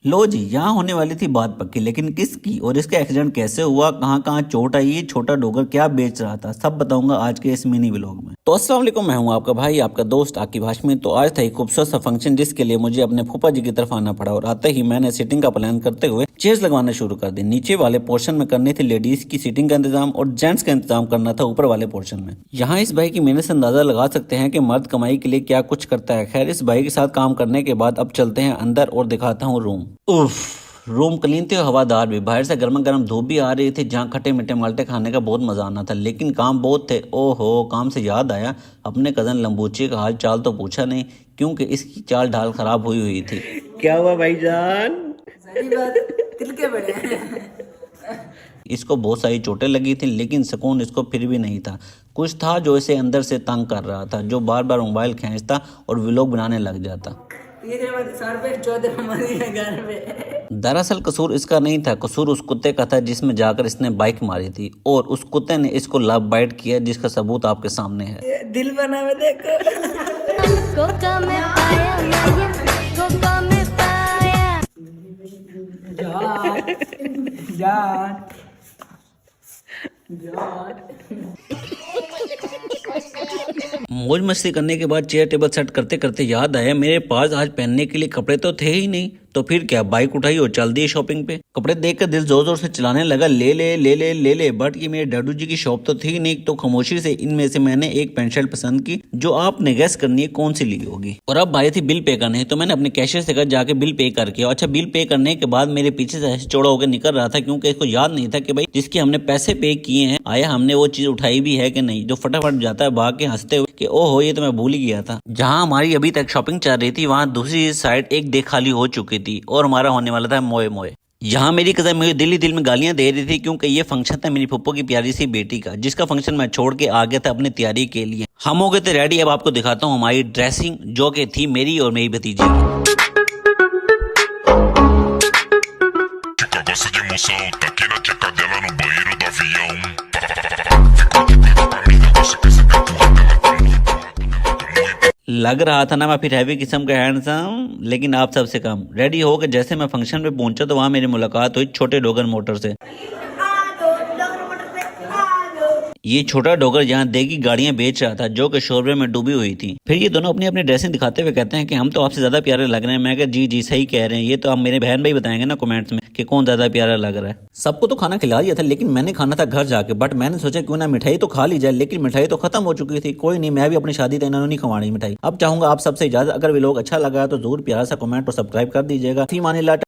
लो जी, यहाँ होने वाली थी बात पक्की, लेकिन किसकी और इसका एक्सीडेंट कैसे हुआ, कहाँ कहाँ चोट आई, ये छोटा डोगर क्या बेच रहा था, सब बताऊंगा आज के इस मिनी व्लॉग में। तो अस्सलाम वालेकुम, मैं हूँ आपका भाई, आपका दोस्त आकिब हाशमी। तो आज था एक खूबसूरत सा फंक्शन जिसके लिए मुझे अपने फूफा जी की तरफ आना पड़ा और आते ही मैंने सीटिंग का प्लान करते हुए चेयर्स लगवाना शुरू कर दी। नीचे वाले पोर्शन में करनी थी लेडीज की सीटिंग का इंतजाम और जेंट्स का इंतजाम करना था ऊपर वाले पोर्शन में। यहाँ इस भाई की मेहनत से अंदाजा लगा सकते हैं कि मर्द कमाई के लिए क्या कुछ करता है। खैर, इस भाई के साथ काम करने के बाद अब चलते हैं अंदर और दिखाता हूँ रूम। उफ, रूम क्लीन थे, हवादार भी, बाहर से गर्मा गर्म धूप भी आ रही थी, जहाँ खट्टे मीठे माल्टे खाने का बहुत मजा आना था। लेकिन काम बहुत थे। ओहो, काम से याद आया, अपने कजन लंबूची का हाल चाल तो पूछा नहीं, क्योंकि इसकी चाल ढाल खराब हुई हुई थी। क्या हुआ भाईजान? सही बात, तिलके बड़े हैं। इसको बहुत सारी चोटें लगी थी, लेकिन सुकून इसको फिर भी नहीं था। कुछ था जो इसे अंदर से तंग कर रहा था, जो बार बार मोबाइल खींचता और व्लॉग बनाने लग जाता। ये सर पे 14 हमारी है घर पे। दरअसल कसूर इसका नहीं था, कसूर उस कुत्ते का था जिसमें जाकर इसने बाइक मारी थी, और उस कुत्ते ने इसको लव बाइट किया, जिसका सबूत आपके सामने है। दिल बना हुआ देखो। कोका में पाया मैया, कोका में पाया। जान मौज मस्ती करने के बाद चेयर टेबल सेट करते करते याद आया, मेरे पास आज पहनने के लिए कपड़े तो थे ही नहीं। तो फिर क्या, बाइक उठाई और चल दिए शॉपिंग पे। कपड़े देखकर दिल जोर जोर से चलाने लगा, ले ले ले ले ले ले, बट ये मेरे डैडू जी की शॉप तो थी नहीं। तो खामोशी से इनमें से मैंने एक पैंट शर्ट पसंद की, जो आपने गैस करनी है कौन सी ली होगी। और अब भाई थी बिल पे करने, तो मैंने अपने कैशियर से कहा जाके बिल पे करके। अच्छा, बिल पे करने के बाद मेरे पीछे से ऐसे चौड़ा होकर निकल रहा था, क्योंकि इसको याद नहीं था कि भाई जिसकी हमने पैसे पे किए हैं, आया हमने वो चीज उठाई भी है कि नहीं। जो फटाफट जाता है भाग के हंसते हुए कि ओहो, ये तो मैं भूल ही गया था। जहाँ हमारी अभी तक शॉपिंग चल रही थी, वहाँ दूसरी साइड एक देख खाली हो चुकी थी और हमारा होने वाला था मोए मोए। यहाँ मेरी कज़न मुझे दिल ही दिल में गालियां दे रही थी, क्योंकि ये फंक्शन था मेरी फुप्पो की प्यारी सी बेटी का, जिसका फंक्शन मैं छोड़ के आ गया था अपनी तैयारी के लिए। हम हो गए थे रेडी। अब आपको दिखाता हूँ हमारी ड्रेसिंग, जो कि थी मेरी और मेरी भतीजी की। Gosta de emoção, tá aqui na tcheca dela no banheiro do avião. Ficou de cara pra mim, negócio que você quer empurrar dela tá muito. लग रहा था ना मैं फिर हैवी किस्म का हैंडसम, लेकिन आप सबसे कम। रेडी होकर जैसे मैं फंक्शन में पहुंचा तो वहाँ मेरी मुलाकात हुई छोटे डोगर मोटर से। ये छोटा डोगर यहाँ देगी गाड़ियां बेच रहा था, जो कि शोरबे में डूबी हुई थी। फिर ये दोनों अपनी अपनी ड्रेसिंग दिखाते हुए कहते हैं कि हम तो आपसे ज्यादा प्यारे लग रहे हैं। मैं कहा जी जी सही कह रहे हैं, ये तो आप मेरे बहन भाई बताएंगे ना कमेंट्स में कि कौन ज्यादा प्यारा लग रहा है। सबको तो खाना खिला दिया था, लेकिन मैंने खाना था घर जाके। बट मैंने सोचा क्यों ना मिठाई तो खा ली जाए, लेकिन मिठाई तो खत्म हो चुकी थी। कोई नहीं, मैं भी अपनी शादी तक नहीं खवानी मिठाई। अब चाहूंगा आप सबसे इजाजत, अगर वीडियो अच्छा लगा तो जरूर प्यारा सा कमेंट और सब्सक्राइब कर दीजिएगा। फी मानिल्लाह।